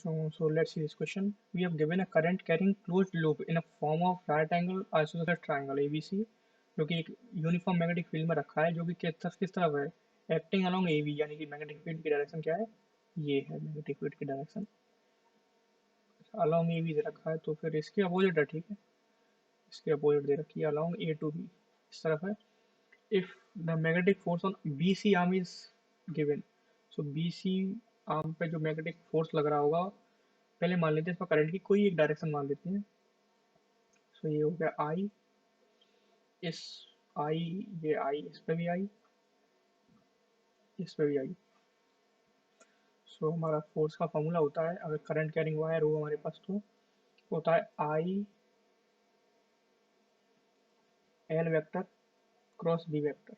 So let's see this question. We have given a current carrying closed loop in a form of right angle isosceles triangle ABC, जो कि एक uniform magnetic field में रखा है, जो कि किस तरफ है, एक्टिंग अलोंग AB, यानी कि मैग्नेटिक फील्ड की डायरेक्शन क्या है, ये है मैग्नेटिक फील्ड की डायरेक्शन अलोंग AB दे रखा है, तो फिर इसके अपोजिट है, ठीक है, इसके अपोजिट दे रखी है अलोंग A to B, इस तरफ है. If the magnetic force on BC arm is given, so BC arm पे जो मैग्नेटिक फोर्स लग रहा होगा, पहले मान लेते हैं इसमें करंट की कोई एक डायरेक्शन मान लेते हैं. सो ये हो गया आई, इस आई, ये आई, इस पे भी आई, इस पे भी आई. सो हमारा फोर्स का फॉर्मूला होता है, अगर करंट कैरिंग वायर हो हमारे पास तो होता है I L vector cross B vector.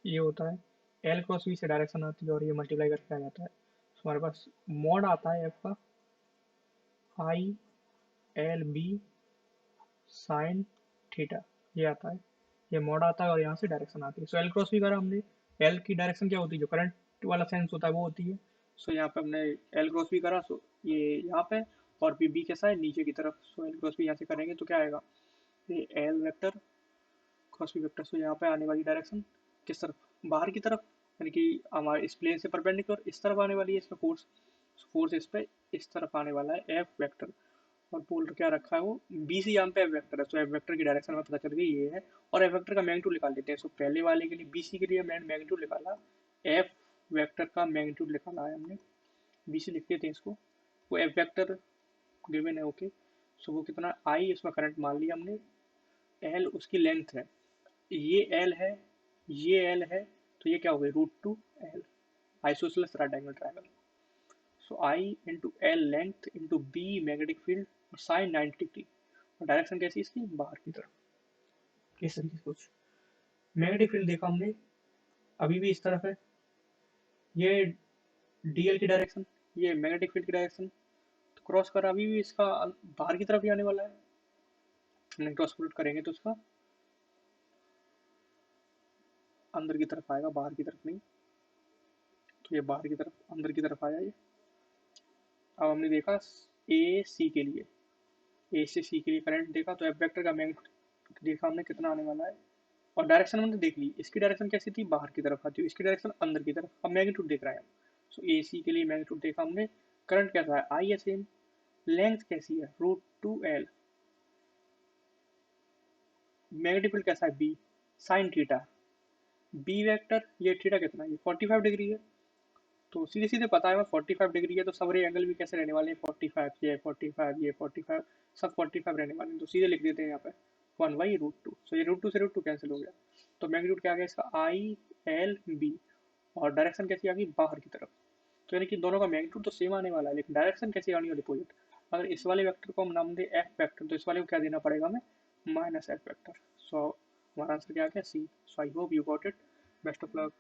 ये होता है एल क्रॉस बी से डायरेक्शन आती है और ये मल्टीप्लाई करके आ जाता है. तो हमारे पास मॉड आता है एफ का I L B sine theta, ये आता है, ये मॉड आता है और यहाँ से डायरेक्शन आती है. सो एल क्रॉस भी करा हमने, एल की डायरेक्शन क्या होती है, जो करंट वाला सेंस होता है वो होती है. सो यहाँ पे हमने एल क्रॉस भी करा, सो ये यहाँ पे, और बी कैसा है नीचे की तरफ. सो एल क्रॉस भी यहाँ से करेंगे तो क्या आएगा, ये L vector cross B vector. So यहाँ पे आने वाली डायरेक्शन किस तरफ, बाहर की तरफ, यानी कि हमारे इस प्लेन से परपेंडिकुलर इस तरफ आने वाली है. इसमें फोर्स फोर्स इस पे इस तरफ आने वाला है एफ वेक्टर, और पोल क्या रखा है वो बी सी यहाँ पे एफ वेक्टर है. सो एफ वेक्टर की डायरेक्शन हमें पता चल गई ये है, और एफ वेक्टर का मैग्नीट्यूड निकाल देते हैं. सो पहले वाले के लिए बी सी के लिए मैंने मैग्नीट्यूड निकाला, एफ वेक्टर का मैग्नीट्यूड निकाला है हमने, बी सी लिख देते हैं इसको. वो एफ वेक्टर गिवन है, ओके. सो वो कितना आई, इसमें करंट मान लिया हमने, एल उसकी लेंथ है, ये एल है, ये एल है, तो ये क्या हो गई √2 L, isosceles right angle triangle. So I into L length into B magnetic field और साइन 90 डिग्री, और डायरेक्शन कैसी इसकी, बाहर की तरफ. किस तरीके से कुछ मैग्नेटिक फील्ड देखा हमने, अभी भी इस तरफ है, ये डीएल की डायरेक्शन, ये मैग्नेटिक फील्ड की डायरेक्शन, तो क्रॉस कर अभी भी इसका बाहर की तरफ ही आने वाला है. हमने क्रॉस प्रोडक्ट करेंगे तो उसका अंदर की तरफ आएगा, बाहर की तरफ नहीं. तो ये बाहर की तरफ, अंदर की तरफ आया ये. अब हमने देखा ए सी के लिए, ए से सी के लिए करंट देखा, तो एफ वेक्टर का मैग्नीट्यूड देखा हमने कितना आने वाला है, और डायरेक्शन हमने देख ली, इसकी डायरेक्शन कैसी थी, बाहर की तरफ आती है, इसकी डायरेक्शन अंदर की तरफ. अब मैग्नीट्यूड देख रहे हैं हम. सो ए सी के लिए मैग्नीट्यूड देखा हमने, करंट कैसा है आई है सेम, लेंथ कैसी है √2l, मैग्नेटिक फील्ड कैसा है B sine theta, B vector ये थीटा कितना है, ये 45 डिग्री है. तो सीधे सीधे पता है 45 डिग्री है, तो सब एंगल भी कैसे रहने वाले हैं 45, ये 45, ये 45, सब 45 रहने वाले हैं. तो सीधे लिख देते हैं यहाँ पे 1/√2. सो ये √2 से √2 कैंसिल हो गया, तो मैग्नीट्यूड क्या आ गया इसका आई एल बी, और डायरेक्शन कैसी आ गई, बाहर की तरफ. तो यानी कि दोनों का मैग्नीट्यूड तो सेम आने वाला है, लेकिन डायरेक्शन कैसी आनी है, अपोजिट. अगर इस वाले वेक्टर को हम नाम दे एफ वेक्टर, तो इस वाले को क्या देना पड़ेगा हमें, -f वेक्टर. सो हमारा आंसर क्या आ गया C. So I hope you got it. Best of luck.